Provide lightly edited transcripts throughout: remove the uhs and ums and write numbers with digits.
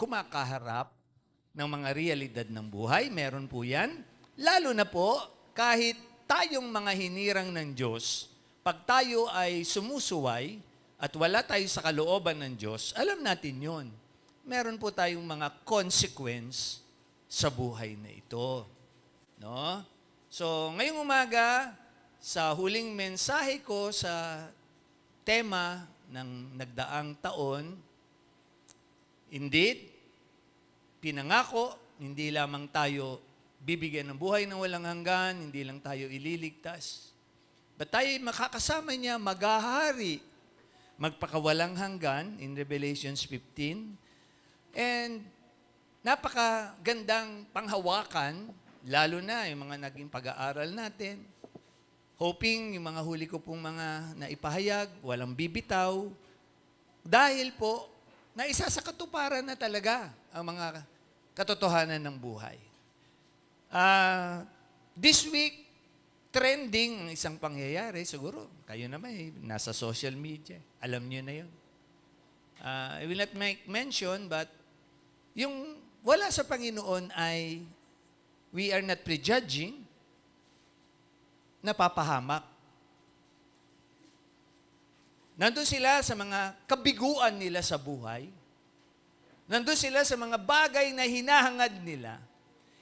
kumakaharap ng mga realidad ng buhay. Meron po yan. Lalo na po, kahit tayong mga hinirang ng Diyos, pag tayo ay sumusuway at wala tayo sa kalooban ng Diyos, alam natin yon. Meron po tayong mga consequence sa buhay na ito. No? So, ngayong umaga, sa huling mensahe ko sa tema ng nagdaang taon, indeed, pinangako, hindi lamang tayo bibigyan ng buhay na walang hanggan, hindi lang tayo ililigtas. But tayo makakasama niya, maghahari, magpakawalang hanggan in Revelations 15. And napakagandang panghawakan, lalo na yung mga naging pag-aaral natin. Hoping yung mga huli ko pong mga naipahayag, walang bibitaw. Dahil po, na isa sa katuparan na talaga ang mga katotohanan ng buhay. This week, trending ang isang pangyayari, siguro, kayo naman nasa social media. Alam niyo na yun. I will not make mention, but yung wala sa Panginoon ay we are not prejudging, napapahamak. Nandun sila sa mga kabiguan nila sa buhay. Nandun sila sa mga bagay na hinahangad nila.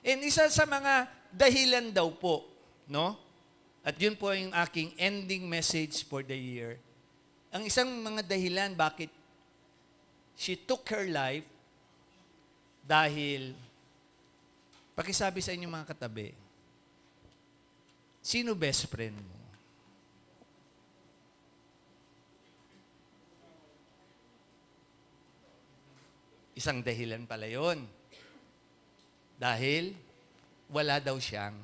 And isa sa mga dahilan daw po, no? At yun po yung aking ending message for the year. Ang isang mga dahilan bakit she took her life dahil, pakisabi sa inyo mga katabi, sino best friend mo? Isang dahilan pala yun. Dahil wala daw siyang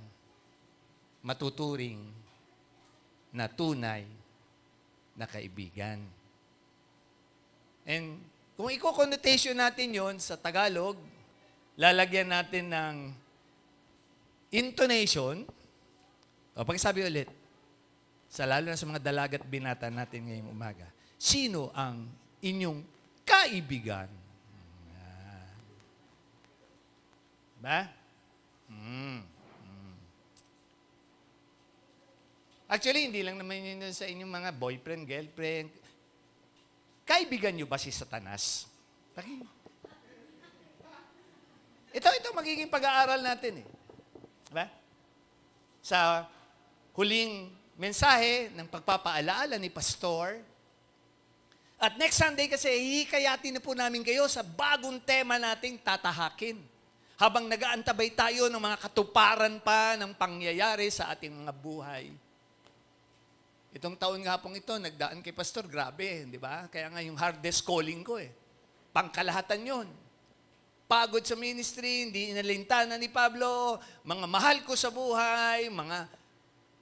matuturing na tunay na kaibigan. And kung i-connotation natin yon sa Tagalog, lalagyan natin ng intonation. O, pakisabi ulit, lalo na sa mga dalagat binata natin ngayong umaga, sino ang inyong kaibigan? Ba? Actually, hindi lang naman yun sa inyong mga boyfriend, girlfriend. Kaibigan nyo ba si Satanas? Ito magiging pag-aaral natin eh. Ba? Sa huling mensahe ng pagpapaalaala ni Pastor, at next Sunday kasi, hihikayatin na po namin kayo sa bagong tema nating tatahakin. Habang nag-aantabay tayo ng mga katuparan pa ng pangyayari sa ating mga buhay. Itong taon nga pong ito, nagdaan kay Pastor, grabe, di ba? Kaya nga yung hardest calling ko eh. Pangkalahatan yun. Pagod sa ministry, hindi inalintana ni Pablo, mga mahal ko sa buhay, mga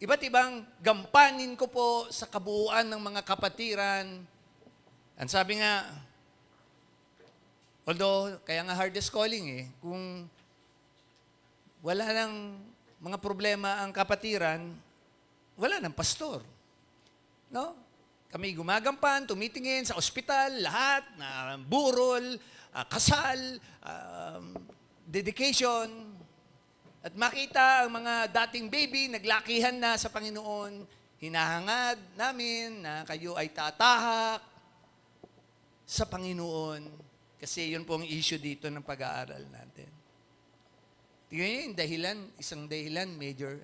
iba't ibang gampanin ko po sa kabuuan ng mga kapatiran. Ang sabi nga, although, kaya nga hardest calling eh, kung wala nang mga problema ang kapatiran, wala nang pastor. No? Kami gumagampan, tumitingin sa ospital, lahat, na burol, kasal, dedication, at makita ang mga dating baby, naglakihan na sa Panginoon, hinahangad namin na kayo ay tatahak sa Panginoon. Kasi yun po ang issue dito ng pag-aaral natin. Tingnan niyo yung dahilan, isang dahilan, major,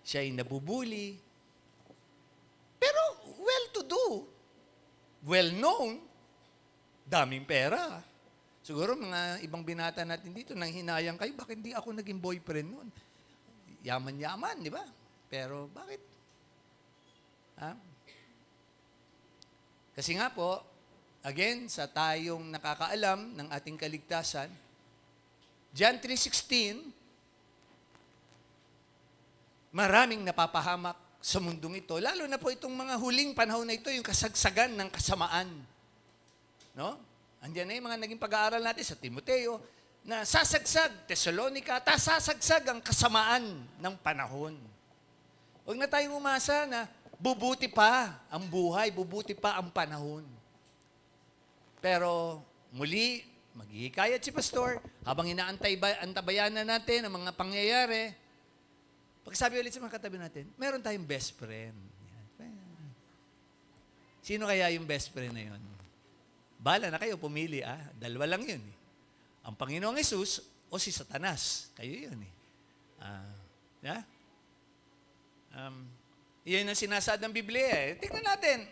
siya ay nabubuli. Pero well-to-do, well-known, daming pera. Siguro mga ibang binata natin dito, nang hinayang kayo, bakit hindi ako naging boyfriend noon? Yaman-yaman, di ba? Pero bakit? Kasi nga po, again, sa tayong nakakaalam ng ating kaligtasan, John 3:16, maraming napapahamak sa mundong ito, lalo na po itong mga huling panahon na ito, yung kasagsagan ng kasamaan. No? Andiyan na yung mga naging pag-aaral natin sa Timoteo, na sasagsag, Thessalonica, sasagsag ang kasamaan ng panahon. Huwag na tayong umasa na bubuti pa ang buhay, bubuti pa ang panahon. Pero muli, maghihikayat si pastor, habang antabayanan natin ang mga pangyayari, pagsabi ulit sa mga katabi natin, meron tayong best friend. Sino kaya yung best friend na yun? Bala na kayo, pumili. Dalawa lang yun. Ang Panginoong Hesus o si Satanas. Kayo yun. Iyan ang sinasaad ng Biblia. Tingnan natin.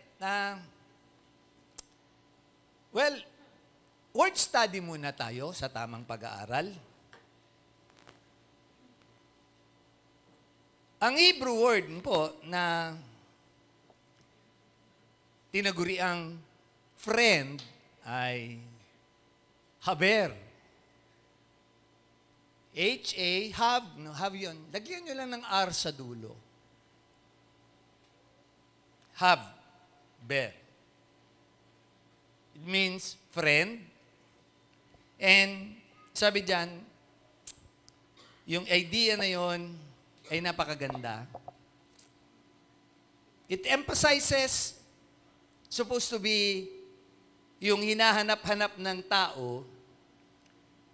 Word study muna tayo sa tamang pag-aaral. Ang Hebrew word po na tinaguriang friend ay haber. H-A, have yun. Lagyan nyo lang ng R sa dulo. Have, ber. It means friend. And sabi dyan, yung idea na yon ay napakaganda. It emphasizes, supposed to be, yung hinahanap-hanap ng tao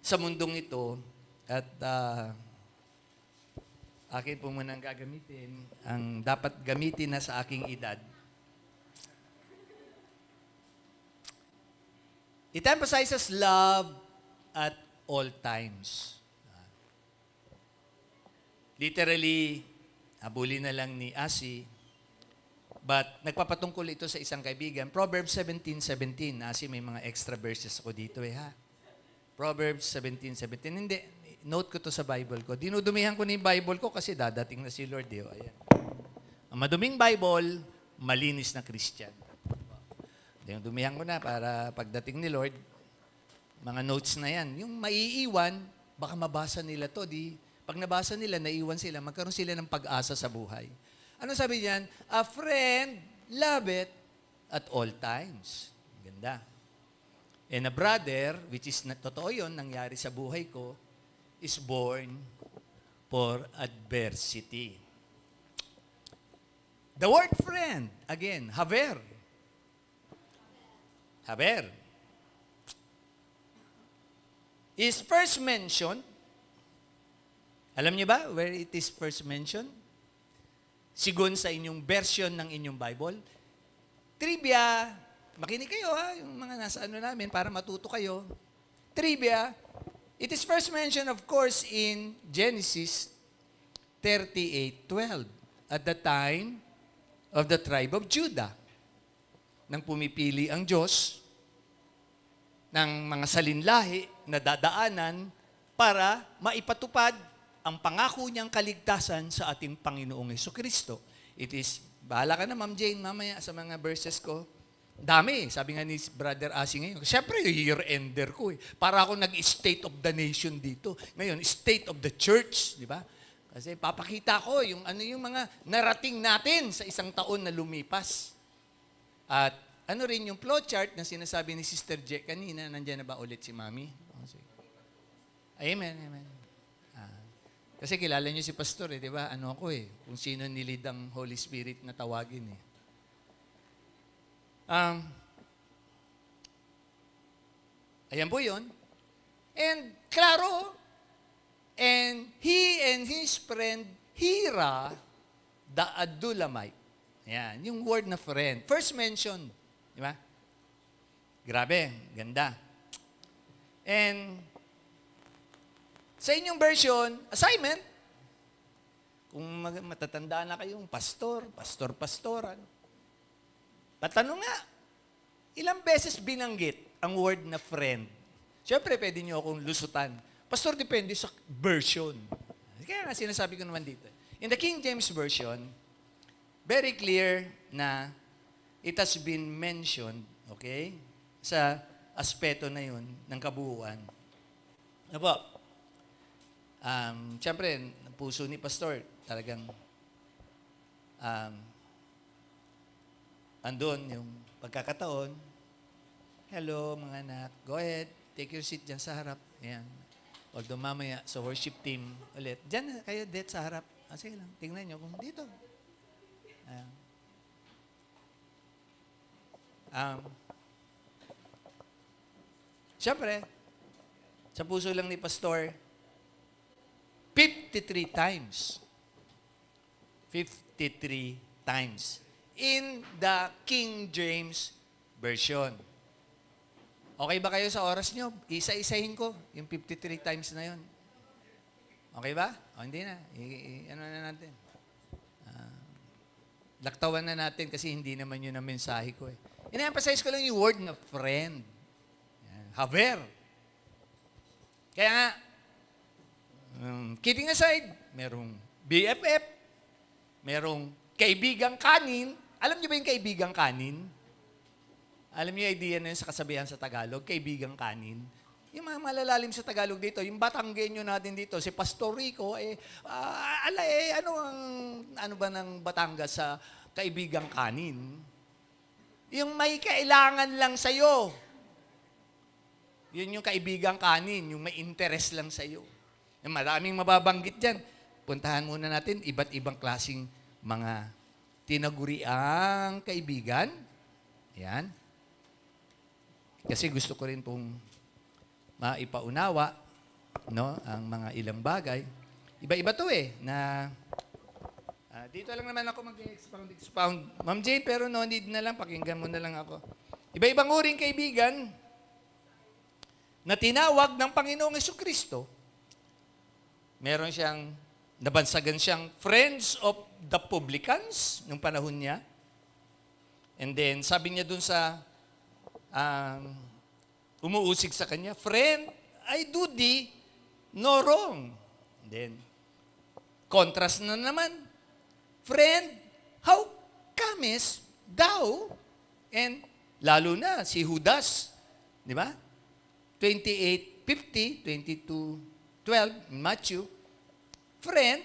sa mundong ito. At akin po munang gagamitin, ang dapat gamitin na sa aking edad. It emphasizes love at all times. Literally, habulin na lang ni Asi, but nagpapatungkol ito sa isang kaibigan. Proverbs 17:17. Asi, may mga extra verses ako dito ha. Proverbs 17:17. Hindi, note ko to sa Bible ko. Dinudumihan ko na yung Bible ko kasi dadating na si Lord. Ayan. Ang maduming Bible, malinis na Christian. Dinudumihan ko na para pagdating ni Lord, mga notes na yan. Yung maiiwan, baka mabasa nila to. Pag nabasa nila, naiwan sila, magkaroon sila ng pag-asa sa buhay. Ano sabi niyan? A friend loveth at all times. Ganda. And a brother, which is totoo yun, nangyari sa buhay ko, is born for adversity. The word friend, again, haver. Haber. Is first mentioned. Alam niyo ba where it is first mentioned? Sigon sa inyong version ng inyong Bible. Trivia. Makinig kayo yung mga nasa namin para matuto kayo. Trivia. It is first mentioned, of course, in Genesis 38:12. At the time of the tribe of Judah. Nang pumipili ang Diyos ng mga salinlahi na dadaanan para maipatupad ang pangako niyang kaligtasan sa ating Panginoong Hesukristo. It is, bahala ka na Ma'am Jane mamaya sa mga verses ko. Dami, sabi nga ni Brother Asi ngayon. Siyempre, year-ender ko Para ako nag-state of the nation dito. Ngayon, state of the church, di ba? Kasi papakita ko yung mga narating natin sa isang taon na lumipas. At rin yung flowchart na sinasabi ni Sister Jack kanina, nandiyan na ba ulit si Mami? Amen, amen. Kasi kilala niyo si Pastor di ba? Kung sino nilid ang Holy Spirit na tawagin Ayan po yun. And, klaro, and he and his friend, Hira, the Adullamite. Yan, yung word na friend. First mention. Di ba? Grabe, ganda. And, sa inyong version, assignment, kung matatanda na kayong pastoran, patanong nga, ilang beses binanggit ang word na friend? Siyempre, pwede nyo akong lusutan. Pastor, depende sa version. Kaya nga sinasabi ko naman dito. In the King James Version, very clear na it has been mentioned, okay, sa aspeto na yun ng kabuuan. Siyempre, puso ni Pastor, talagang andun yung pagkakataon. Hello, mga anak. Go ahead. Take your seat dyan sa harap. Ayan. Although mamaya sa worship team ulit. Dyan kayo, det sa harap. Sige lang. Tingnan nyo kung dito. Siyempre, Sa puso lang ni Pastor, 53 times. 53 times. In the King James Version. Okay ba kayo sa oras nyo? Isa-isahin ko yung 53 times na yon. Okay ba? O hindi na. Ano na natin? Laktawan na natin kasi hindi naman yun ang mensahe ko eh. Ina-emphasize ko lang yung word na friend. Yan. Haver. Kaya nga, kidding aside, merong BFF, merong kaibigang kanin. Alam niyo ba yung kaibigang kanin? Alam niyo yung idea na yun sa kasabihan sa Tagalog, kaibigang kanin? Yung mga malalalim sa Tagalog dito, yung Batanggenyo natin dito, si Pastor Rico, ano ba ng Batangas sa kaibigang kanin? Yung may kailangan lang sa'yo. Yun yung kaibigang kanin, yung may interest lang sa'yo. Maraming mababanggit dyan. Puntahan muna natin, iba't ibang klaseng mga tinaguriang kaibigan. Yan. Kasi gusto ko rin pong maipaunawa, no, ang mga ilang bagay. Iba-iba to na dito lang naman ako mag-expound. Ma'am Jane, pero no need na lang, pakinggan mo na lang ako. Iba-ibang uring kaibigan na tinawag ng Panginoong Jesucristo. Meron siyang, nabansagan siyang friends of the publicans nung panahon niya. And then, sabi niya dun sa umuusig sa kanya, friend, I do thee no wrong. And then, contrast na naman, friend, how comest thou? And lalo na si Judas, di ba? 28:50, 22:12, in Matthew, friend,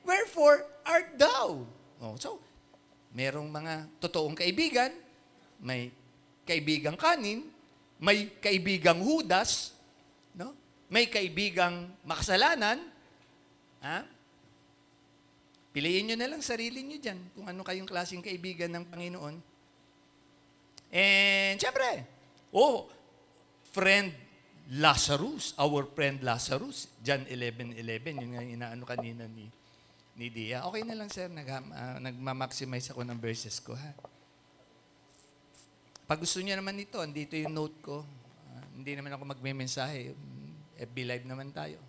wherefore art thou? Oh, so, merong mga totoong kaibigan, may kaibigang kanin, may kaibigang Judas, no? May kaibigang makasalanan. Ha? Piliin nyo na lang sarili nyo dyan kung ano kayong klaseng kaibigan ng Panginoon. And, siyempre, friend Lazarus, our friend Lazarus, John 11:11, yun nga inaano kanina ni Dia. Okay na lang, sir, nagma-maximize ako ng verses ko, ha? Pag gusto niya naman ito, andito yung note ko. Hindi naman ako magme-mensahe. FB Live naman tayo.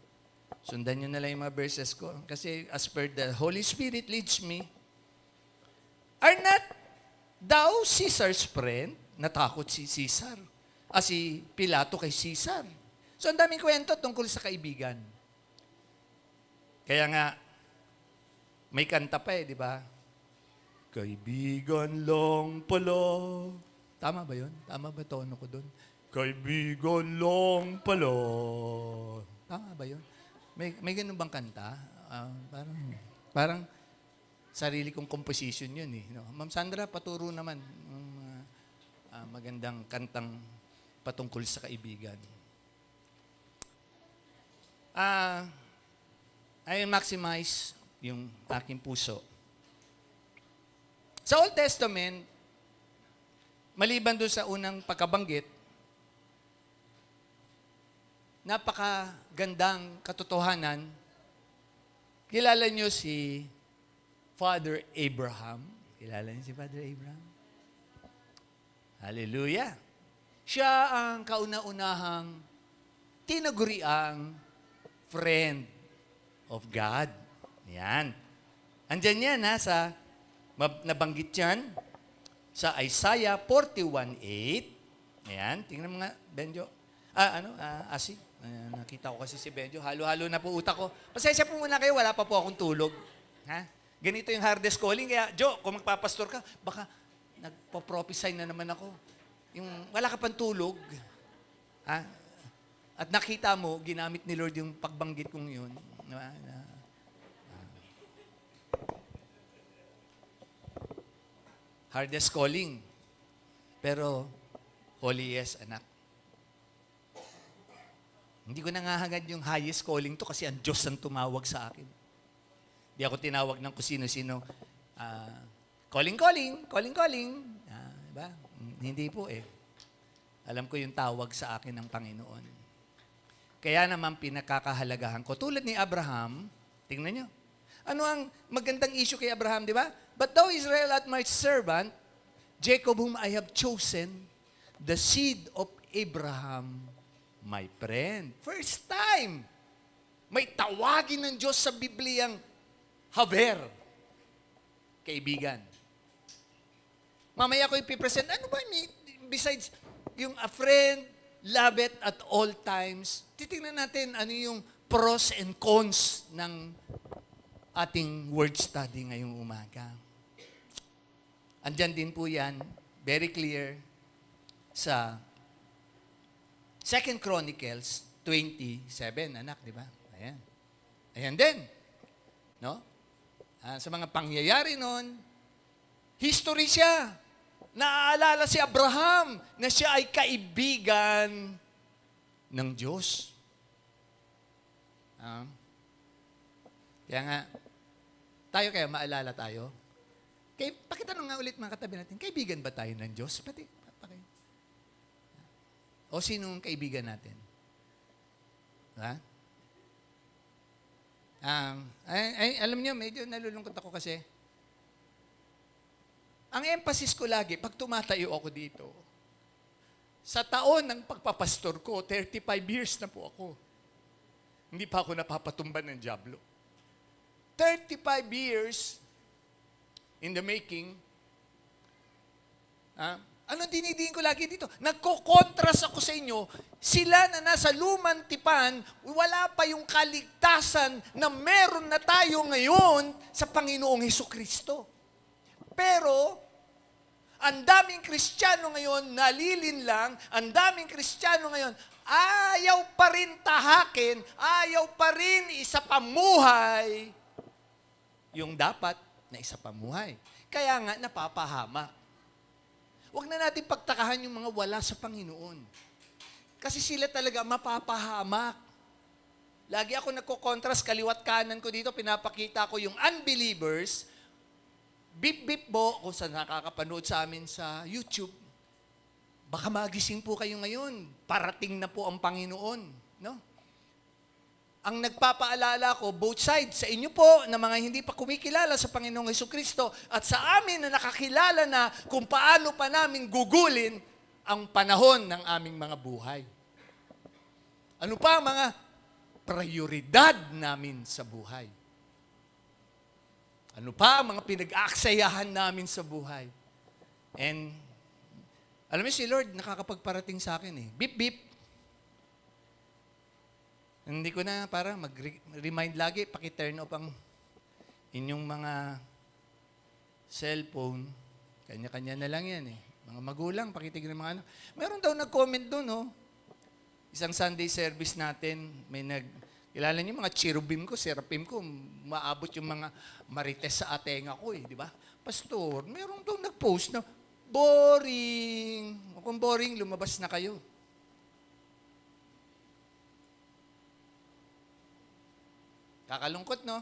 Sundan nyo na lang yung mga verses ko. Kasi as per the Holy Spirit leads me, are not thou Caesar's friend? Natakot si Caesar. Si Pilato kay Caesar. So, ang daming kwento tungkol sa kaibigan. Kaya nga, may kanta pa di ba? Kaibigan lang pala. Tama ba yun? Tama ba tono ko doon? Kaibigan lang pala. Tama ba yun? May ganun bang kanta? Parang sarili kong composition yun No? Ma'am Sandra, paturo naman. Magandang kantang patungkol sa kaibigan. I maximize yung aking puso. Sa Old Testament, maliban doon sa unang pagkabanggit, napakagandang katotohanan, kilala nyo si Father Abraham. Kilala niyo si Father Abraham? Hallelujah! Siya ang kauna-unahang tinaguriang friend of God. Yan. Andyan yan, nabanggit yan sa Isaiah 41:8. Ayan, tingnan mo nga, Benjo. Asi. Nakita ko kasi si Benjo. Halo-halo na po utak ko. Pasensya po muna kayo, wala pa po akong tulog. Ha? Ganito yung hardest calling. Kaya, Jo, kung magpapastor ka, baka nagpo-prophesy na naman ako. Yung wala ka pang tulog. Ha? At nakita mo, ginamit ni Lord yung pagbanggit kong yun. Hardest calling. Pero, holy yes, anak. Hindi ko nangahangad yung highest calling to kasi ang Diyos ang tumawag sa akin. Hindi ako tinawag ng kung sino-sino. Calling. Diba? Hindi po Alam ko yung tawag sa akin ng Panginoon. Kaya naman pinakakahalagahan ko. Tulad ni Abraham, tingnan nyo. Ano ang magandang issue kay Abraham, di ba? But thou, Israel, art my servant, Jacob whom I have chosen, the seed of Abraham, my friend. First time, may tawagin ng Diyos sa Bibliang haber. Kaibigan. Mamaya ko ipipresent, ano ba besides yung a friend, love it at all times, titingnan natin ano yung pros and cons ng ating word study ngayong umaga. Andyan din po yan, very clear, sa 2 Chronicles 27, anak, di ba? Ayan. Ayan din. No? Sa mga pangyayari nun, history siya. Naaalala si Abraham na siya ay kaibigan ng Diyos. Kaya nga, tayo kaya maalala tayo. Pakitanong nga ulit mga katabi natin, kaibigan ba tayo ng Diyos? O sinong kaibigan natin? Ha? Alam niyo, medyo nalulungkot ako kasi ang emphasis ko lagi, pag tumatayo ako dito, sa taon ng pagpapastor ko, 35 years na po ako. Hindi pa ako napapatumban ng dyablo. 35 years in the making. Anong dinidiin ko lagi dito? Nagko-contrast ako sa inyo, sila na nasa lumang tipan, wala pa yung kaligtasan na meron na tayo ngayon sa Panginoong Hesukristo. Pero, ang daming Kristiyano ngayon nalilinlang, ang daming Kristiyano ngayon ayaw pa rin tahakin, ayaw pa rin isapamuhay yung dapat na isapamuhay. Kaya nga napapahamak. Huwag na natin pagtakahan yung mga wala sa Panginoon. Kasi sila talaga mapapahamak. Lagi ako nagko-contrast, kaliwat kanan ko dito, pinapakita ko yung unbelievers. Bip-bip po, kung saan nakakapanood sa amin sa YouTube, baka magising po kayo ngayon. Parating na po ang Panginoon. No? Ang nagpapaalala ko, both sides, sa inyo po na mga hindi pa kumikilala sa Panginoong Hesukristo at sa amin na nakakilala na kung paano pa namin gugulin ang panahon ng aming mga buhay. Ano pa ang mga prioridad namin sa buhay? Ano pa ang mga pinag-aaksayahan namin sa buhay? And, alam mo si Lord, nakakapagparating sa akin eh. Beep, beep. Hindi ko na para mag-remind lagi, paki-turn off ang inyong mga cellphone. Kanya-kanya na lang yan eh. Mga magulang, pakitignan ng mga ano. Meron daw nag-comment doon, no? Isang Sunday service natin, may kilala niyo mga cherubim ko, seraphim ko, maabot yung mga marites sa atenga ko eh, di ba? Pastor, meron daw nag-post na, boring. Kung boring, lumabas na kayo. Kakalungkot, no?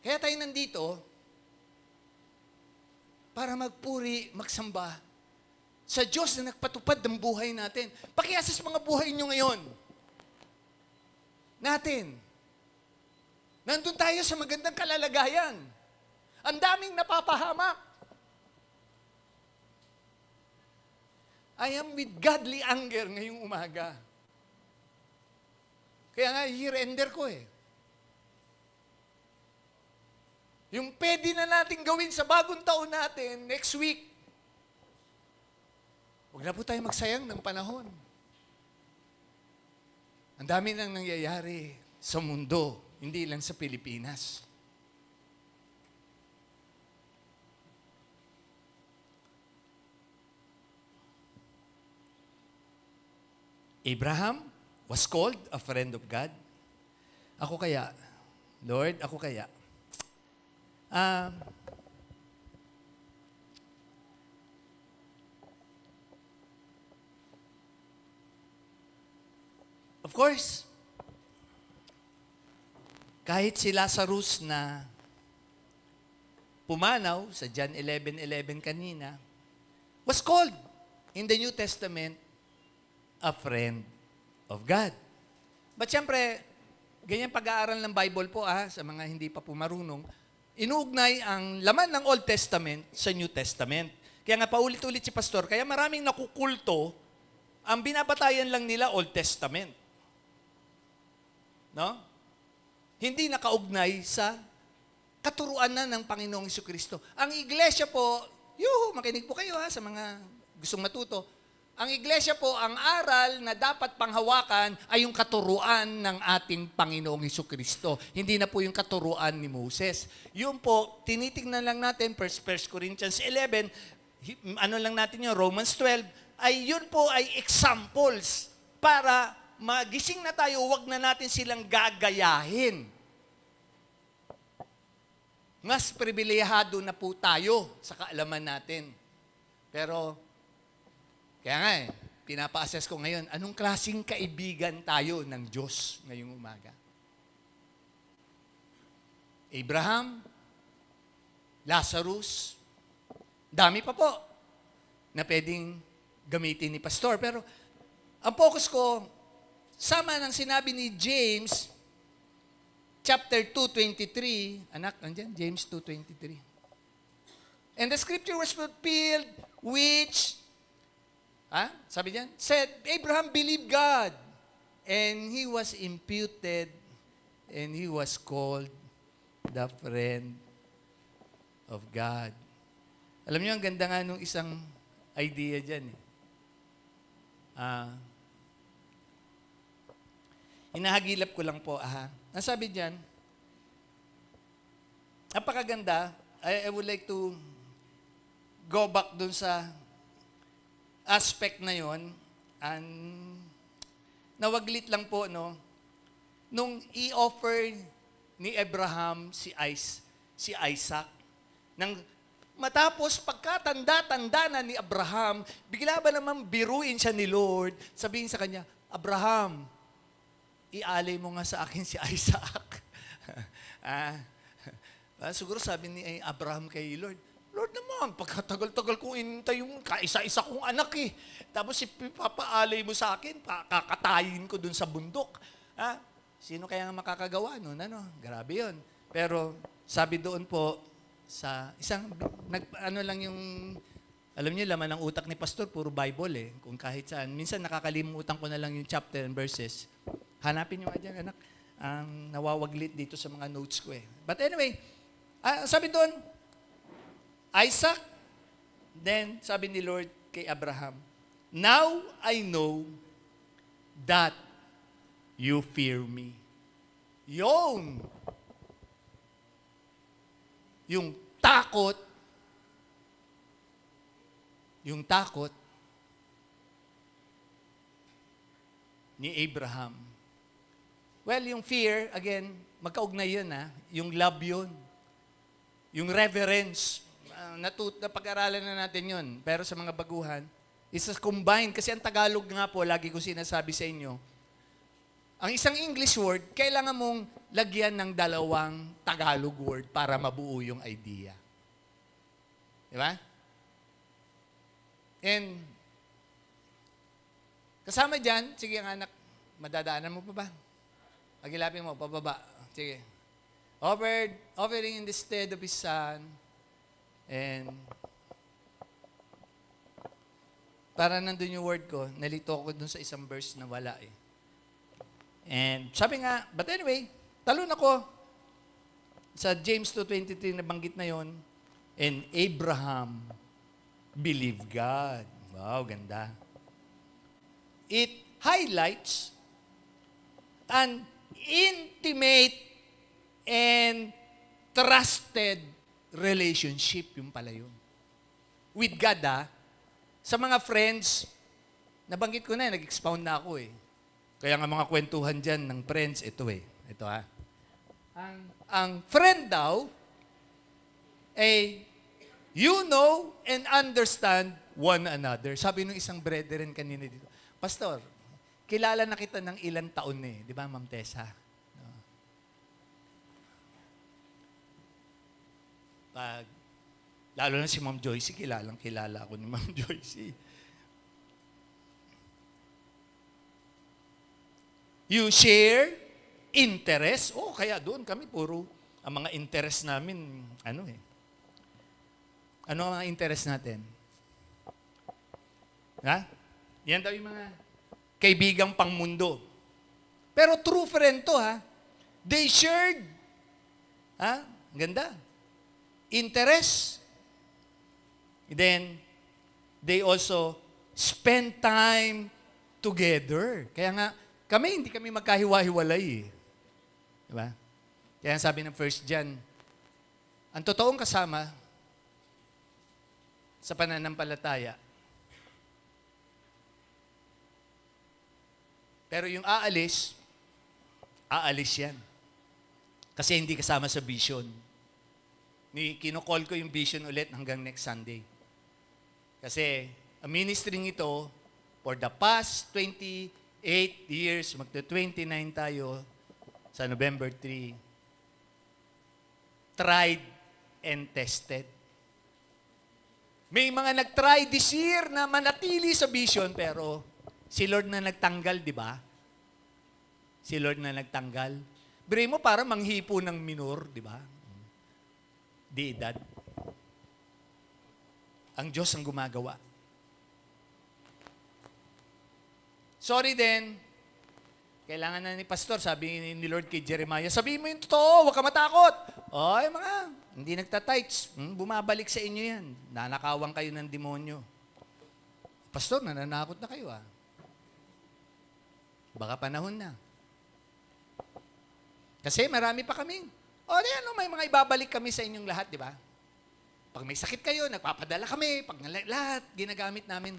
Kaya tayo nandito para magpuri, magsamba sa Diyos na nagpatupad ng buhay natin. Pakiasas mga buhay nyo ngayon. Natin. Nandun tayo sa magandang kalalagayan. Ang daming napapahamak. I am with godly anger ngayong umaga. Kaya nga, year-ender ko eh. Yung pwede na natin gawin sa bagong taon natin, next week, huwag na po tayo magsayang ng panahon. Ang dami nang nangyayari sa mundo, hindi lang sa Pilipinas. Abraham was called a friend of God. Ako kaya, Lord, ako kaya. Of course, kahit si Lazarus na pumanaw sa John 11:11 kanina, was called in the New Testament a friend of God. But siyempre, ganyan pag-aaral ng Bible po sa mga hindi pa po marunong, inuugnay ang laman ng Old Testament sa New Testament. Kaya nga paulit-ulit si Pastor, kaya maraming nakukulto, ang binabatayan lang nila Old Testament. No? Hindi nakaugnay sa katuruan na ng Panginoong Jesucristo. Ang iglesia po, makinig po kayo sa mga gustong matuto. Ang iglesia po, ang aral na dapat panghawakan ay yung katuruan ng ating Panginoong Jesucristo. Hindi na po yung katuruan ni Moses. Yun po, tinitingnan lang natin, 1 Corinthians 11, lang natin yung Romans 12, yun po ay examples para magising na tayo, wag na natin silang gagayahin. Mas pribilehado na po tayo sa kaalaman natin. Pero, kaya nga pinapa-assess ko ngayon, anong klaseng kaibigan tayo ng Diyos ngayong umaga? Abraham, Lazarus, dami pa po na pwedeng gamitin ni Pastor. Pero ang focus ko, sama ng sinabi ni James, chapter 2:23, anak, andyan, James 2:23. And the scripture was fulfilled, which, sabi diyan, said, Abraham believed God, and he was imputed, and he was called the friend of God. Alam niyo, ang ganda nga nung isang idea dyan. Hinahagilap ko lang po, Ang sabi diyan, napakaganda. I would like to go back dun sa aspect na yon. And nawaglit lang po, nung i-offer ni Abraham si Isaac, matapos pagkatanda-tanda na ni Abraham, bigla ba naman biruin siya ni Lord, sabihin sa kanya, Abraham, ialay mo nga sa akin si Isaac. Siguro sabi ni Abraham kay Lord, Lord naman, pagkatagal-tagal kong inintay yung kaisa-isa kong anak Tapos ipapaalay mo sa akin, kakatayin ko dun sa bundok. Sino kaya nga makakagawa nun? Grabe yun. Pero sabi doon po, sa isang, lang yung, alam niyo, laman ng utak ni Pastor, puro Bible kung kahit saan. Minsan nakakalimutan ko na lang yung chapter and verses. Hanapin niyo nga dyan, anak. Nawawaglit dito sa mga notes ko But anyway, sabi doon, Isaac, then sabi ni Lord kay Abraham, now I know that you fear me. Yung takot ni Abraham. Well, yung fear, again, magkaugnay yun Yung love yun. Yung reverence, napag-aralan na natin yun. Pero sa mga baguhan, is combined. Kasi ang Tagalog nga po, lagi ko sinasabi sa inyo, ang isang English word, kailangan mong lagyan ng dalawang Tagalog word para mabuo yung idea. Di ba? And, kasama dyan, sige nga anak, madadaanan mo pa ba? Pagilapin mo, pababa. Sige. Offering in the stead of His Son, and para nandun yung word ko, nalito ko dun sa isang verse na wala And sabi nga, but anyway, talon ako sa James 2:23 na banggit na yon. And Abraham believed God. Wow, ganda. It highlights an intimate and trusted relationship, yung pala yun. With God, sa mga friends, nabanggit ko na, nag-expound na ako Kaya nga mga kwentuhan dyan ng friends, ito Ito Ang friend daw, you know and understand one another. Sabi nung isang brethren kanina dito, Pastor, kilala na kita ng ilang taon di ba, Ma'am Tessa? Lalo na si Ma'am Joyce, kilala ako ni Ma'am Joyce. You share interest. Oh, kaya doon kami puro, ang mga interest namin, ano eh. Ano ang mga interest natin? Ha? Yan daw yung mga kaibigang pangmundo. Pero true friend to, ha? They shared, ha? Ganda. Interest. Then, they also spend time together. Kaya nga, hindi kami magkahiwa-hiwalay eh. Diba? Kaya sabi ng 1 John, ang totoong kasama sa pananampalataya, pero yung aalis yan. Kasi hindi kasama sa vision. Kinocall ko yung vision ulit hanggang next Sunday. Kasi ang ministry ito, for the past 28 years, magta-29 tayo sa November 3, tried and tested. May mga nag-try this year na manatili sa vision, pero si Lord na nagtanggal, di ba? Si Lord na nagtanggal. Bire mo para manghipo ng minor, di ba? Di edad. Ang Diyos ang gumagawa. Sorry din. Kailangan na ni Pastor, sabi ni Lord kay Jeremiah, sabihin mo yung totoo, huwag ka matakot. Oy, mga, hindi nagtatights. Bumabalik sa inyo yan. Nanakawan kayo ng demonyo. Pastor, nananakot na kayo Baka panahon na. Kasi marami pa kaming. May mga ibabalik kami sa inyong lahat, di ba? Pag may sakit kayo, nagpapadala kami. Pag lahat, ginagamit namin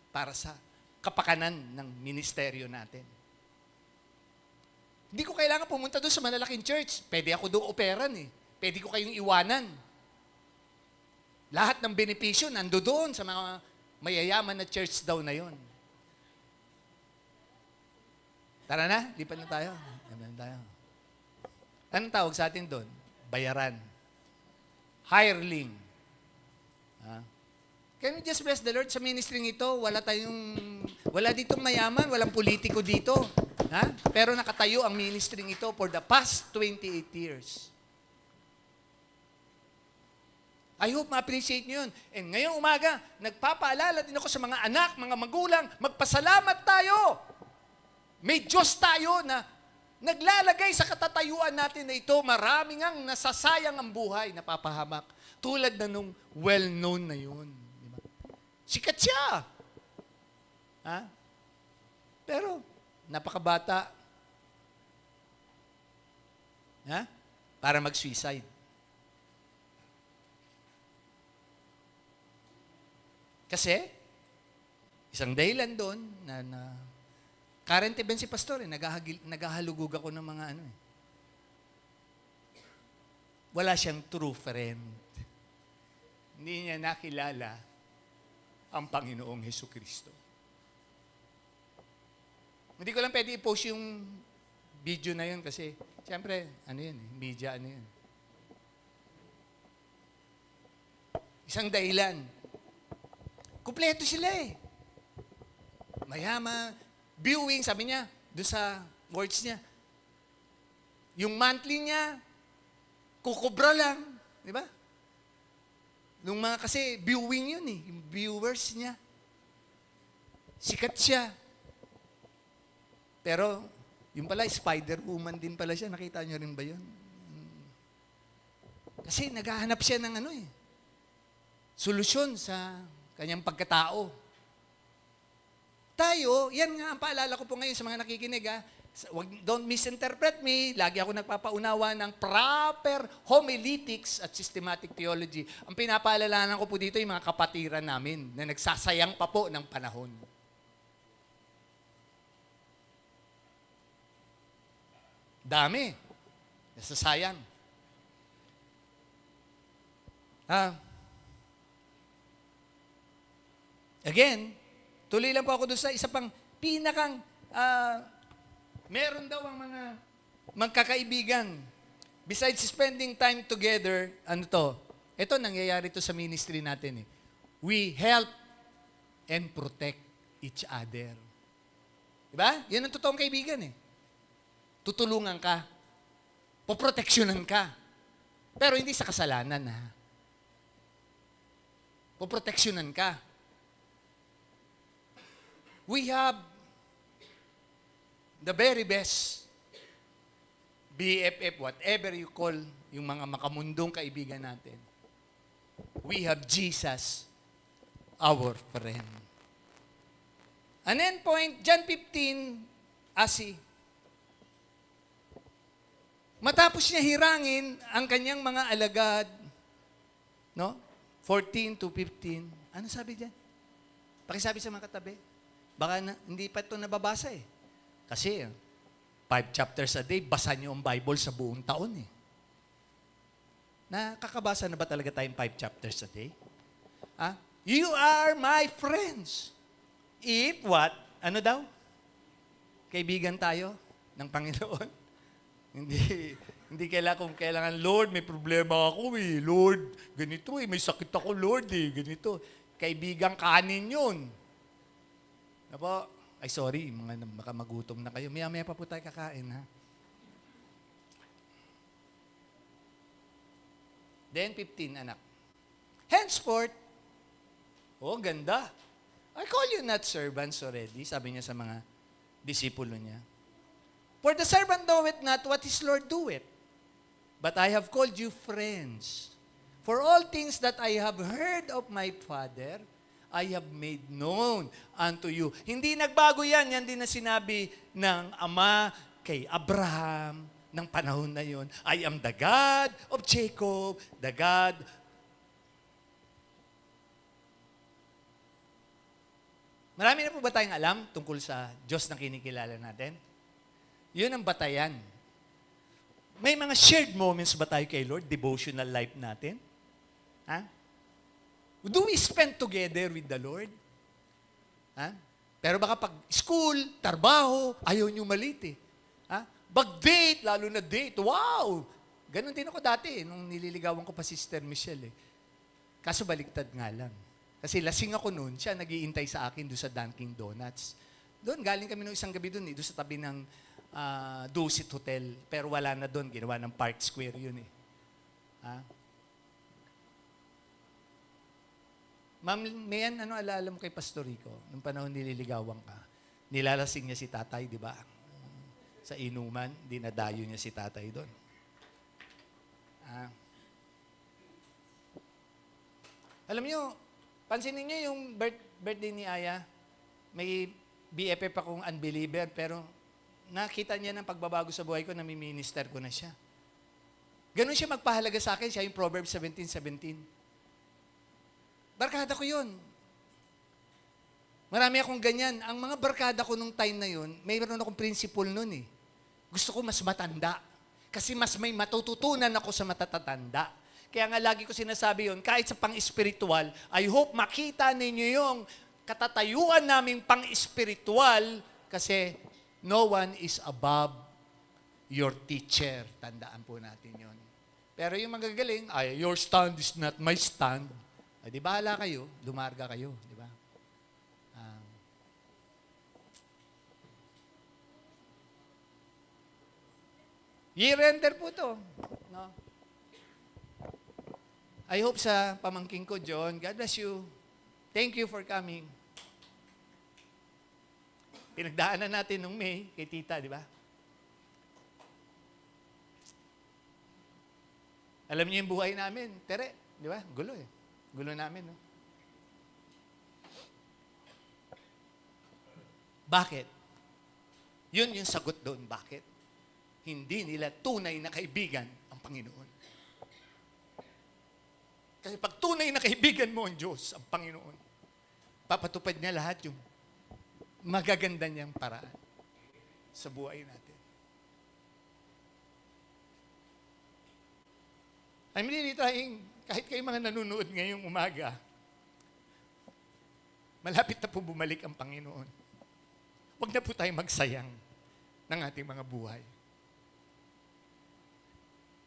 para sa kapakanan ng ministeryo natin. Hindi ko kailangan pumunta doon sa malalaking church. Pwede ako doon operan Pwede ko kayong iwanan. Lahat ng benepisyo nando doon sa mga mayayaman na church daw na yon. Tara na, lipat na tayo. Anong tawag sa atin doon? Bayaran. Hireling. Can we just bless the Lord sa ministry ito? Wala ditong mayaman, walang politiko dito. Pero nakatayo ang ministry ito for the past 28 years. I hope ma-appreciate nyo yun. And ngayong umaga, nagpapaalala din ako sa mga anak, mga magulang, magpasalamat tayo. May Diyos tayo na naglalagay sa katatayuan natin na ito, maraming ang nasasayang ang buhay, napapahamak. Tulad na nung well-known na yun. Diba? Sikat siya. Pero, napakabata. Para mag-suicide. Kasi, isang dahilan doon na current event si Pastor, naghahalugog ako ng mga Wala siyang true friend. Hindi niya nakilala ang Panginoong Hesukristo. Hindi ko lang pwede i-post yung video na yun kasi, siyempre, media, Isang dahilan. Kumpleto sila Mayaman, viewing, sabi niya, doon sa words niya, yung monthly niya, kukubra lang. Di ba? Nung mga kasi, viewing yun yung viewers niya. Sikat siya. Pero, yung pala, Spider-Woman din pala siya. Nakita niyo rin ba yun? Kasi naghahanap siya ng solusyon sa kanyang pagkatao. Tayo, yan nga ang paalala ko po ngayon sa mga nakikinig. Don't misinterpret me. Lagi ako nagpapaunawa ng proper homiletics at systematic theology. Ang pinapaalalanan ko po dito yung mga kapatiran namin na nagsasayang pa po ng panahon. Dami. Nasasayang. Again, tuloy lang po ako doon sa isa pang pinakang, meron daw ang mga magkakaibigan. Besides spending time together, ito nangyayari to sa ministry natin We help and protect each other. Diba? Yan ang totoong kaibigan Tutulungan ka. Poproteksyonan ka. Pero hindi sa kasalanan, ha? Poproteksyonan ka. We have the very best BFF, whatever you call yung mga makamundong kaibigan natin. We have Jesus, our friend. An endpoint, John 15, asi. Matapos niya hirangin ang kanyang mga alagad, no? 14 to 15. Ano sabi diyan? Pakisabi sa mga katabi. Baka hindi pa ito nababasa eh. Kasi 5 chapters a day, basa niyo ang Bible sa buong taon eh. Nakakabasa na ba talaga tayong 5 chapters a day? You are my friends. If what? Ano daw? Kaibigan tayo ng Panginoon. Hindi kailangan, Lord, may problema ako eh. Lord, ganito eh. May sakit ako, Lord eh. Ganito. Kaibigang kanin yun. Apo, ay sorry, baka magutom na kayo. Maya pa po tayo kakain, ha? Then 15, anak. Henceforth, ganda. I call you not servants already, sabi niya sa mga disipulo niya. For the servant knoweth not what his Lord doeth. But I have called you friends. For all things that I have heard of my Father, I have made known unto you. Hindi nagbago yan. Yan din na sinabi ng Ama kay Abraham ng panahon na yon. I am the God of Jacob, the God. Marami na po ba tayong alam tungkol sa Diyos na kinikilala natin? Yun ang batayan. May mga shared moments ba tayo kay Lord? Devotional life natin? Ha? Do we spend together with the Lord? Ha? Pero baka pag school, trabaho, ayaw nyo malit eh. Ha? Bag-date, lalo na date. Wow! Ganon din ako dati nung nililigawan ko pa si Sister Michelle eh. Kaso baliktad nga lang. Kasi lasing ako noon, siya nag-iintay sa akin doon sa Dunkin' Donuts. Doon, galing kami noong isang gabi doon eh, doon sa tabi ng Dusit Hotel. Pero wala na doon, ginawa ng Park Square yun eh. Ha? Ma'am, may ano alala mo kay Pastor Rico, nung panahon nililigawan ka, nilalasing niya si tatay, di ba? Sa inuman, dinadayo niya si tatay doon. Alam niyo, pansinin niyo yung birthday ni Aya, may BFF akong unbeliever, pero nakita niya ng pagbabago sa buhay ko, nami-minister ko na siya. Ganon siya magpahalaga sa akin, siya yung Proverbs 17:17. Barkada ko yun. Marami akong ganyan. Ang mga barkada ko nung time na yun, mayroon akong principle nun eh. Gusto ko mas matanda. Kasi mas may matututunan ako sa matatatanda. Kaya nga lagi ko sinasabi yun, kahit sa pang-espiritual, I hope makita ninyo yung katatayuan naming pang-espiritual kasi no one is above your teacher. Tandaan po natin yun. Pero yung magagaling, your stand is not my stand. Ay, di bahala kayo, lumarga kayo, di ba? I-render po to. No? I hope sa pamangking ko, John, God bless you. Thank you for coming. Pinagdaanan natin nung May kay tita, di ba? Alam niyo yung buhay namin, tere, di ba? Gulo eh. Gulo namin, no? Bakit? Yun yung sagot doon. Bakit? Hindi nila tunay na kaibigan ang Panginoon. Kasi pag tunay na kaibigan mo ang Diyos, ang Panginoon, papatupad niya lahat yung magaganda niyang paraan sa buhay natin. I'm really trying, kahit kayo mga nanonood ngayong umaga, malapit na po bumalik ang Panginoon. Huwag na po tayo magsayang ng ating mga buhay.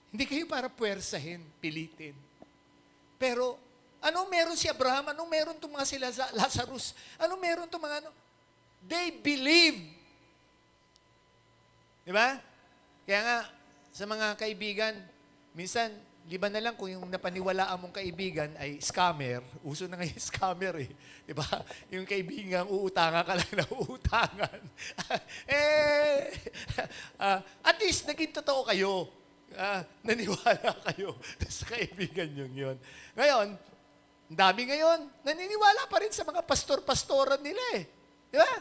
Hindi kayo para puwersahin, pilitin. Pero, anong meron si Abraham? Anong meron itong mga sila Lazarus? Anong meron itong mga ano? They believe. Di ba? Kaya nga, sa mga kaibigan, minsan, liban na lang kung yung napaniwalaan mong kaibigan ay scammer. Uso na ngayon scammer eh. Di ba? Yung kaibigan, uutangan ka lang na uutangan. At least, naging totoo kayo. Naniwala kayo sa kaibigan yung yun. Ngayon, ang dami ngayon, naniniwala pa rin sa mga pastor-pastoran nila eh. Di ba?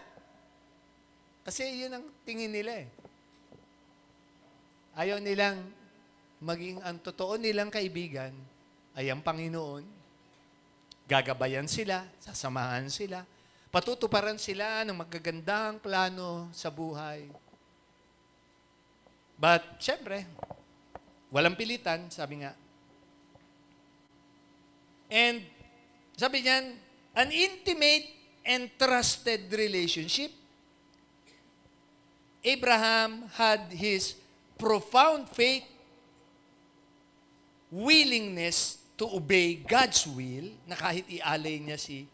Kasi yun ang tingin nila eh. Ayaw nilang maging ang totoo nilang kaibigan ay ang Panginoon. Gagabayan sila, sasamahan sila, patutuparan sila ng magagandang plano sa buhay. But, syempre, walang pilitan, sabi nga. And, sabi niyan, an intimate and trusted relationship. Abraham had his profound faith, willingness to obey God's will, na kahit ialay niya si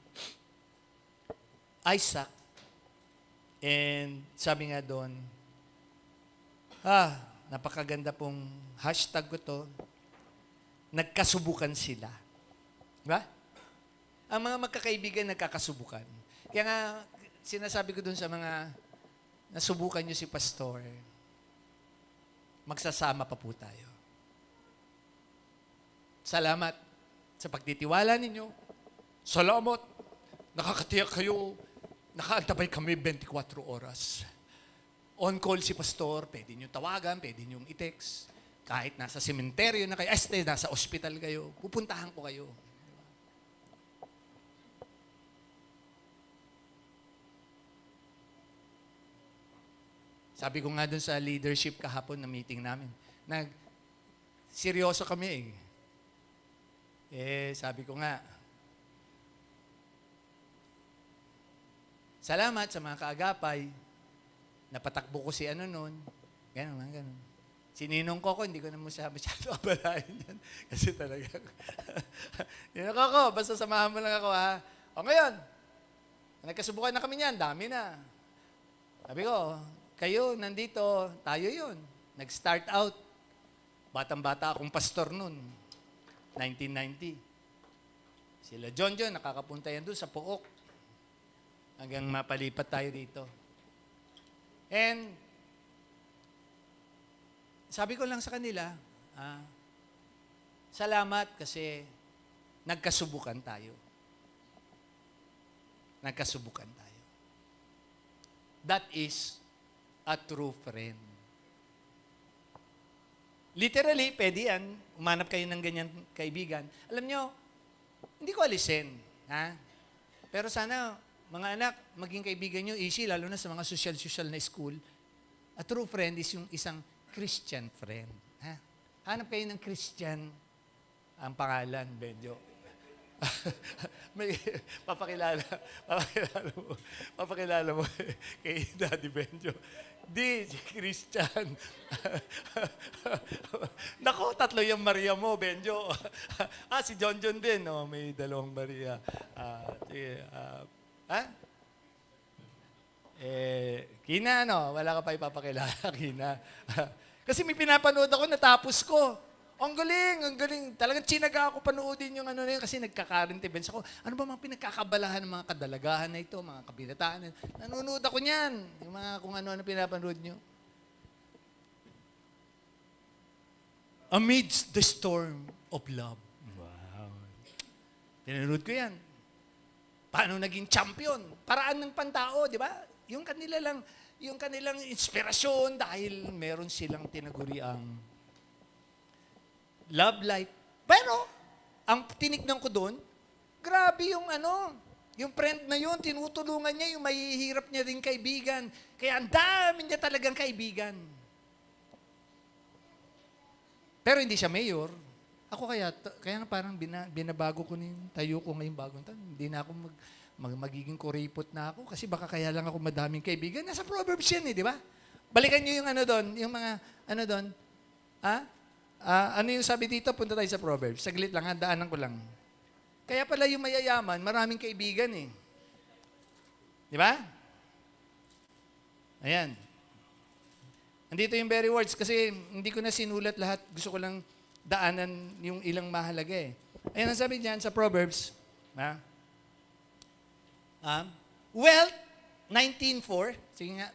Isaac. And sabi nga doon, napakaganda pong hashtag ko to, nagkasubukan sila. Diba? Ang mga magkakaibigan nagkakasubukan. Kaya nga, sinasabi ko doon sa mga nasubukan nyo si pastor, magsasama pa po tayo. Salamat sa pagtitiwala ninyo. Salamat. Nakakatiyak kayo. Nakaantabay kami 24 oras. On call si pastor, pwede nyo tawagan, pwede nyo i-text. Kahit nasa sementeryo na kayo, nasa ospital kayo, pupuntahan ko kayo. Sabi ko nga dun sa leadership kahapon na meeting namin, seryoso kami sabi ko nga, salamat sa mga kaagapay, napatakbo ko si ano nun, gano'n. Si Ninong Coco, hindi ko na masyado abalahin yan. Kasi talaga, Ninong Coco, basta samahan mo lang ako ha. O ngayon, nagkasubukan na kami niyan, dami na. Sabi ko, kayo, nandito, tayo yun. Nag-start out. Batang-bata akong pastor nun. 1990. Sila John, nakakapunta yan doon sa Pook. Hanggang mapalipat tayo dito. And, sabi ko lang sa kanila, salamat kasi nagkasubukan tayo. Nagkasubukan tayo. That is a true friend. Literally, pwede yan. Umanap kayo ng ganyan kaibigan. Alam nyo, hindi ko alisin. Ha? Pero sana, mga anak, maging kaibigan nyo easy, lalo na sa mga social na school. A true friend is yung isang Christian friend. Ha? Hanap kayo ng Christian. Ang pangalan, Benjo. May papakilala mo kay Daddy Benjo. Di, si Christian. Nako, 3 yung Maria mo, Benjo. Si John din. May 2 Maria. Kina, wala ka pa ipapakilala, Kina. Kasi may pinapanood ako, natapos ko. Ang galing. Talagang tsinaga ako panoodin yung ano na yun kasi nagka-current events ako. Ano ba mga pinagkakabalahan ng mga kadalagahan na ito, mga kabinetaan? Nanonood ako niyan. Yung mga kung ano-ano pinapanood nyo. Amidst the storm of love. Wow. Pinanood ko yan. Paano naging champion? Paraan ng pantao, di ba? Yung kanilang inspirasyon dahil meron silang tinaguriang love life. Pero, ang tinignan ko doon, grabe yung yung friend na yun, tinutulungan niya yung mahihirap niya rin kaibigan. Kaya ang dami niya talagang kaibigan. Pero hindi siya mayor. Ako kaya parang binabago ko tayo ko ngayong bagong taon. Hindi na ako magiging kuripot na ako kasi baka kaya lang ako madaming kaibigan. Nasa Proverbs yan di ba? Balikan niyo yung doon, yung mga doon. Ano yung sabi dito? Punta tayo sa Proverbs. Saglit lang, daanan ko lang. Kaya pala yung mayayaman, maraming kaibigan Di ba? Ayan. Andito yung very words kasi hindi ko na sinulat lahat. Gusto ko lang daanan yung ilang mahalaga eh. Ayan ang sabi diyan sa Proverbs. Ha? Wealth, 19:4. Sige nga.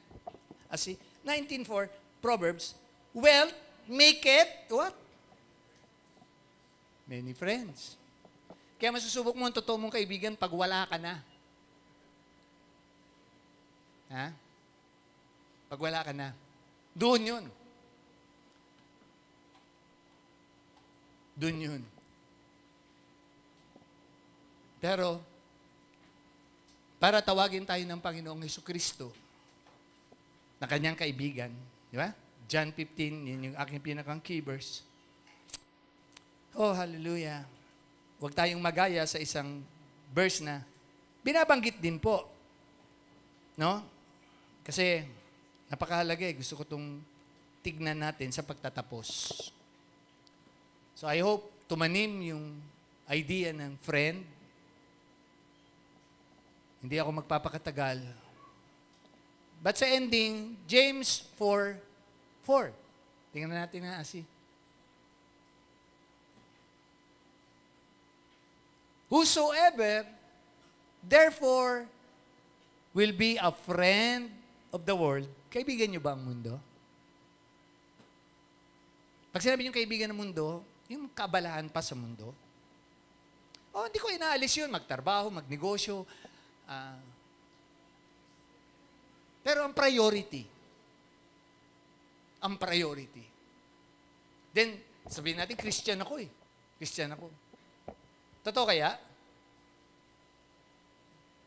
19:4, Proverbs. Wealth maketh what? Many friends. Kaya masusubok mo ang totoo mong kaibigan pag wala ka na. Ha? Pag wala ka na. Doon yun. Doon yun. Pero, para tawagin tayo ng Panginoong Hesukristo na kanyang kaibigan, di ba? John 15, yun yung aking pinakang key verse. Oh, hallelujah. Huwag tayong magaya sa isang verse na binabanggit din po. No? Kasi, napakahalaga eh. Gusto ko itong tignan natin sa pagtatapos. So, I hope tumanim yung idea ng friend. Hindi ako magpapakatagal. But sa ending, James 4:4. Tingnan natin na, Asi. Whosoever, therefore, will be a friend of the world. Kaibigan niyo ba ang mundo? Pag sinabi niyo kaibigan ng mundo, yung kaabalahan pa sa mundo. Hindi ko inaalis yun. Magtrabaho, magnegosyo. Pero ang priority. Then, sabihin natin, Christian ako eh. Christian ako. Totoo kaya?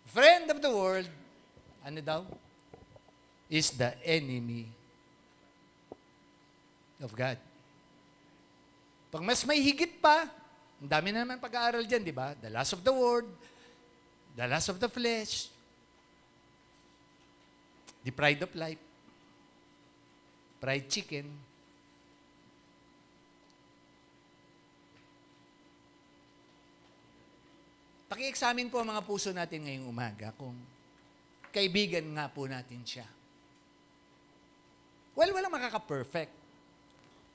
Friend of the world, ano daw? Is the enemy of God. Pag mas may higit pa, ang dami na naman pag-aaral dyan, di ba? The lust of the world, the lust of the flesh, the pride of life, fried chicken. Paki-examine po ang mga puso natin ngayong umaga kung kaibigan nga po natin siya. Well, walang makaka-perfect.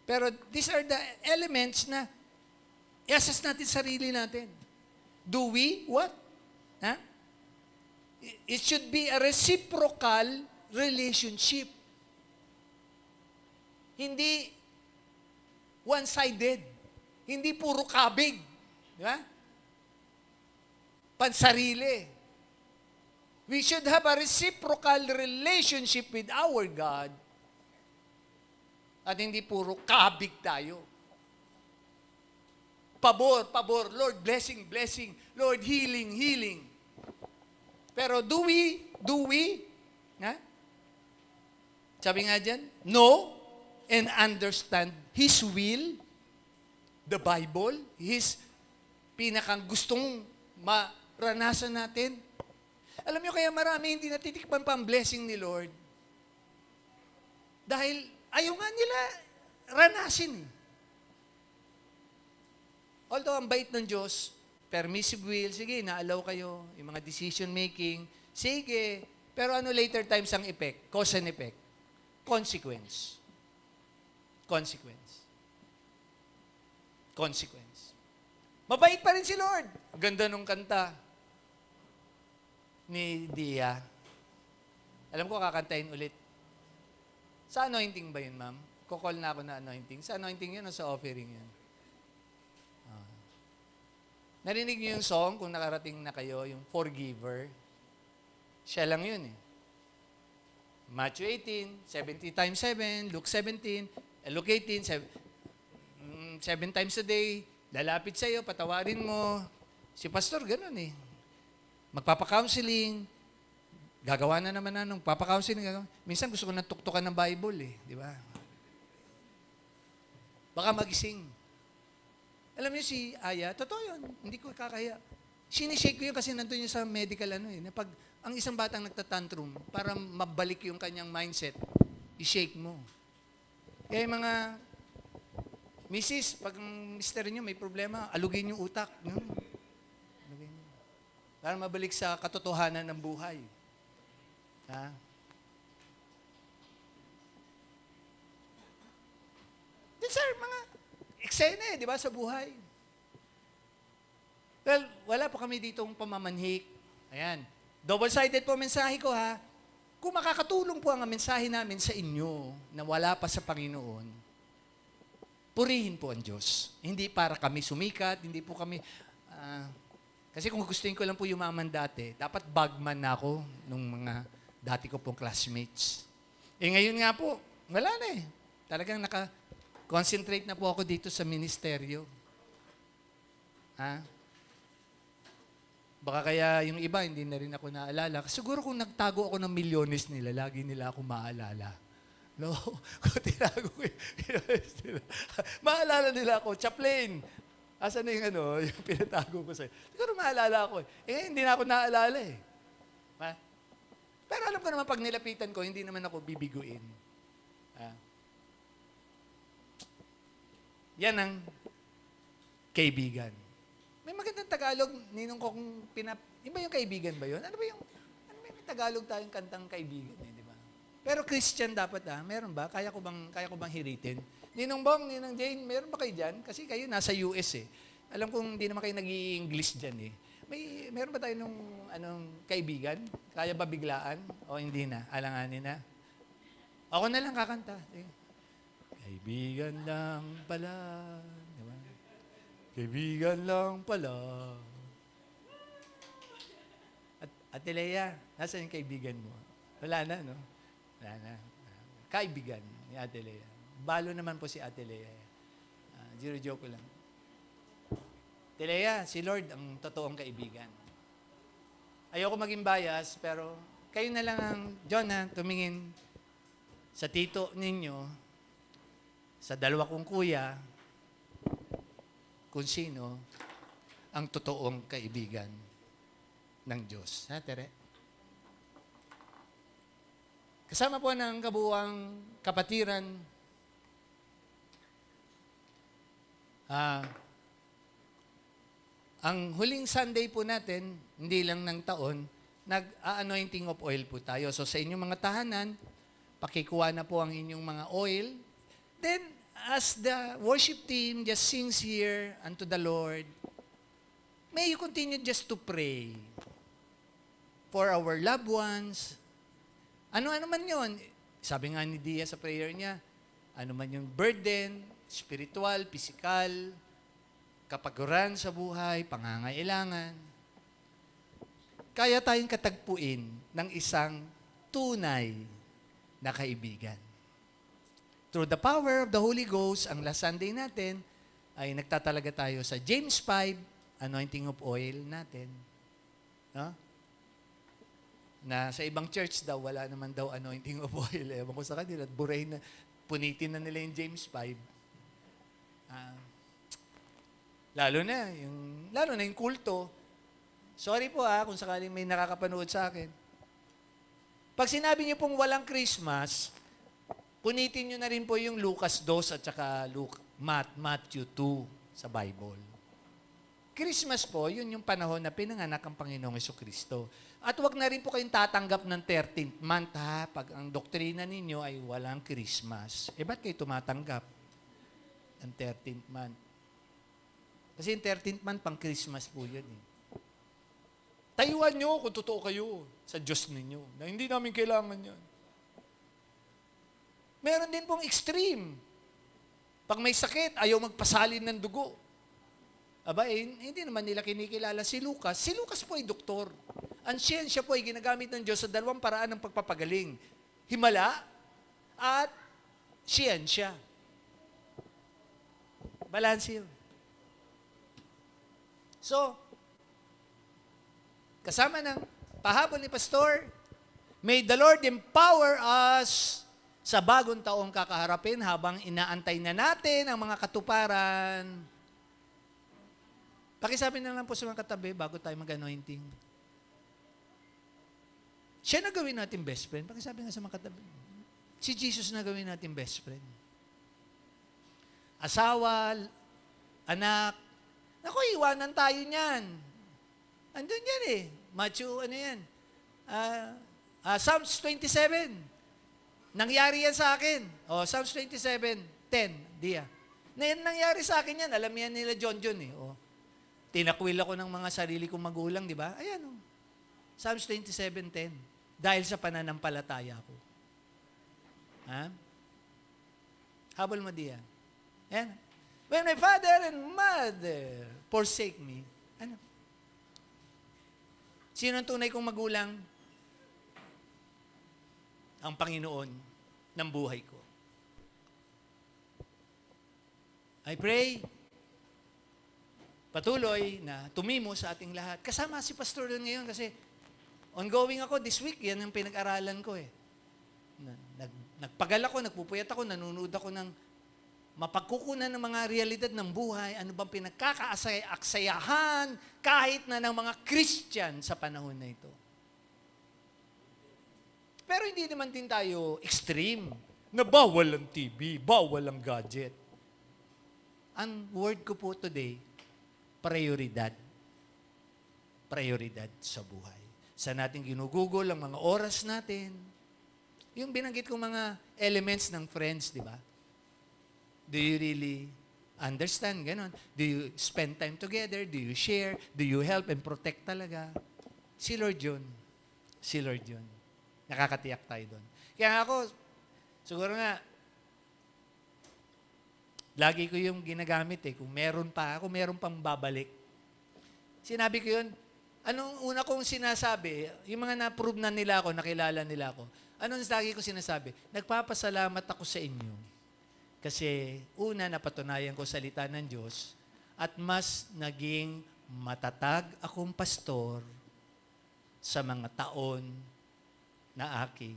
Pero these are the elements na i-assess natin sarili natin. Do we what? Ha? It should be a reciprocal relationship. Hindi one-sided. Hindi puro kabig. Di ba? Pansarili. We should have a reciprocal relationship with our God at hindi puro kabig tayo. Pabor, pabor. Lord, blessing, blessing. Lord, healing, healing. Pero do we, ha? Sabi nga dyan, know and understand His will, the Bible, His pinakang gustong maranasan natin. Alam nyo, kaya marami hindi natitikpan pa ang blessing ni Lord. Dahil ayaw nga nila ranasin. Although ang bait ng Diyos, permissive will, sige, naalaw kayo, yung mga decision making, sige, pero ano later times ang effect? Cause and effect. Consequence. Consequence. Consequence. Mabait pa rin si Lord. Ganda nung kanta ni Dia. Alam ko, kakantahin ulit. Sa anointing ba yun, ma'am? Kukol na ako na anointing. Sa anointing yun o sa offering yun? Narinig niyo yung song, kung nakarating na kayo, yung Forgiver. Siya lang yun eh. Matthew 18, 70 times 7, Luke 17, Luke 18, 7 times a day, lalapit sa'yo, patawarin mo. Si pastor, ganun eh. Magpapa-counseling, gagawa na naman na nung papa-counseling. Minsan gusto ko na tuktukan ng Bible eh, di ba? Baka magising. Alam niyo si Aya, totoo yun, hindi ko kakaya. Sinishake ko yun kasi nandun yun sa medical na pag ang isang batang nagtatantrum, para mabalik yung kanyang mindset, i-shake mo. Kaya mga misis, pag ang mister niyo may problema, alugin yung utak. No? Alugin niyo. Para mabalik sa katotohanan ng buhay. Ha? eksena di ba, sa buhay. Well, wala po kami ditong pamamanhik. Ayan. Double-sided po ang mensahe ko, ha. Kung makakatulong po ang mensahe namin sa inyo na wala pa sa Panginoon, purihin po ang Diyos. Hindi para kami sumikat, hindi po kami... kasi kung gustuin ko lang po yumaman dati, dapat bagman na ako nung mga dati ko pong classmates. Ngayon nga po, wala na eh. Talagang naka-concentrate na po ako dito sa ministeryo. Baka kaya yung iba, hindi na rin ako naalala. Siguro kung nagtago ako ng milyones nila, lagi nila ako maalala. No? Kung tinago ko yung milyones nila, maalala nila ako. Chaplain! Asan na yung pinatago ko sa'yo? Siguro maalala ako eh. Hindi na ako naalala eh. Pero alam ko naman, pag nilapitan ko, hindi naman ako bibiguin. Yan ang kaibigan. May magandang Tagalog, ninong ko kung iba yung kaibigan ba yun? Ano ba yung, may Tagalog tayong kantang kaibigan di ba? Pero Christian dapat meron ba? Kaya ko bang hiritin? Ninong Bong, Ninong Jane, meron ba kayo dyan? Kasi kayo nasa US eh. Alam kong hindi naman kayo nag-i-English dyan eh. Meron ba tayo nung kaibigan? Kaya ba biglaan? O hindi na? Alanganin na? Ako na lang kakanta. Kaibigan lang pala. Diba? Kaibigan lang pala. Ate Lea, nasaan yung kaibigan mo? Wala na, no? Wala na. Kaibigan ni Ate Lea. Balo naman po si Ate Lea. Zero joke ko lang. Ate Lea, si Lord ang totoong kaibigan. Ayoko maging bias, pero kayo na lang ang, John tumingin sa tito ninyo, sa dalawa kong kuya, kung sino ang totoong kaibigan ng Diyos. Tere? Kasama po ng kabuuang kapatiran, ang huling Sunday po natin, hindi lang ng taon, nag-anointing of oil po tayo. So sa inyong mga tahanan, pakikuha na po ang inyong mga oil. Then, as the worship team just sings here unto the Lord, may you continue just to pray for our loved ones. Ano-ano man yun. Sabi nga ni Dia sa prayer niya, ano man yung burden, spiritual, physical, kapaguran sa buhay, pangangailangan. Kaya tayong katagpuin ng isang tunay na kaibigan. Through the power of the Holy Ghost, ang last Sunday natin ay nagtatalaga tayo sa James 5, anointing of oil natin. No? Na sa ibang church daw, wala naman daw anointing of oil. Ewan ko sa kanila, burahin na, punitin na nila yung James 5. Lalo na yung kulto. Sorry po kung sakaling may nakakapanood sa akin. Pag sinabi niyo pong walang Christmas, punitin niyo na rin po yung Lucas 2 at saka Matthew 2 sa Bible. Christmas po, yun yung panahon na pinanganak ang Panginoong Jesucristo. At wag na rin po kayong tatanggap ng 13th month pag ang doktrina ninyo ay walang Christmas. Ba't kayo tumatanggap ng 13th month? Kasi yung 13th month, pang Christmas po yun Tayuan nyo kung totoo kayo sa Diyos ninyo, na hindi namin kailangan yan. Meron din pong extreme. Pag may sakit, ayaw magpasalin ng dugo. Hindi naman nila kinikilala si Lucas. Si Lucas po ay doktor. Ang siyensya po ay ginagamit ng Diyos sa dalawang paraan ng pagpapagaling. Himala at siyensya. Balanse yun. So, kasama ng pahabol ni Pastor, may the Lord empower us sa bagong taong kakaharapin habang inaantay na natin ang mga katuparan. Pakisabi na lang po sa mga katabi bago tayo mag-anointing. Siya na gawin natin best friend. Pakisabi nga sa mga katabi. Si Jesus na gawin natin best friend. Asawa, anak, naku, iwanan tayo niyan. Andun yan Matthew, Psalms 27. Nangyari yan sa akin. Psalms 27:10, Dia. Nangyari sa akin yan. Alam yan nila John eh. Oh. Tinakwil ako ng mga sarili kong magulang, di ba? Ayan oh. Psalms 27:10. Dahil sa pananampalataya ko. Ha? Habol mo diyan. Ayan. When my father and mother forsake me. Ano? Sino ang tunay kong magulang? Ang Panginoon ng buhay ko. I pray, patuloy na tumimo sa ating lahat. Kasama si Pastor doon ngayon kasi ongoing ako this week. Yan ang pinag-aralan ko eh. Nagpagal ako, nagpupuyat ako, nanonood ako ng mapagkukunan ng mga realidad ng buhay. Ano bang pinagkakaaksayahan kahit na ng mga Christian sa panahon na ito. Pero hindi naman din tayo extreme na bawal ang TV, bawal ang gadget. Ang word ko po today, prioridad. Prioridad sa buhay. Sa natin ginugugol ang mga oras natin. Yung binanggit kong mga elements ng friends, di ba? Do you really understand? Ganon. Do you spend time together? Do you share? Do you help and protect talaga? Si Lord yun. Si Lord yun. Nakakatiyak tayo doon. Kaya ako, siguro nga, lagi ko yung ginagamit eh. Kung meron pa ako, meron pang babalik. Sinabi ko yun, anong una kong sinasabi, yung mga na-prove na nila ako, nakilala nila ako, anong lagi ko sinasabi? Nagpapasalamat ako sa inyo. Kasi una, napatunayan ko salita ng Diyos at mas naging matatag akong pastor sa mga taon na aking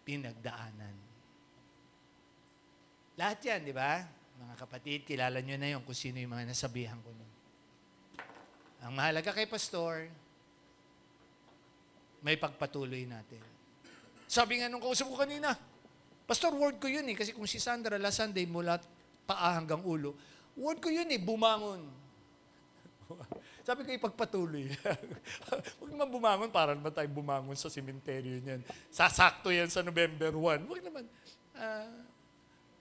pinagdaanan. Lahat yan, di ba? Mga kapatid, kilala nyo na yun kung sino yung mga nasabihan ko nun. Ang mahalaga kay pastor, may pagpatuloy natin. Sabi nga nung kausap ko kanina, Pastor, word ko yun eh. Kasi kung si Sandra last Sunday mula paa hanggang ulo, word ko yun eh, bumangon. Sabi ko, ipagpatuloy. Huwag naman bumangon, para naman tayo bumangon sa sementeryo niyan. Sasakto yan sa November 1. Huwag naman.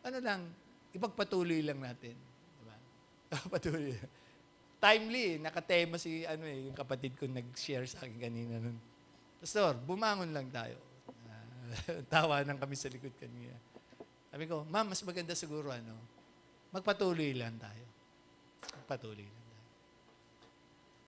Ano lang, ipagpatuloy lang natin. Diba? Patuloy. Timely, nakatema si yung kapatid ko nag-share sa akin kanina nun. Pastor, bumangon lang tayo. Tawanan kami sa likod kanina. Sabi ko, Ma'am, mas maganda siguro magpatuloy lang tayo. Magpatuloy lang.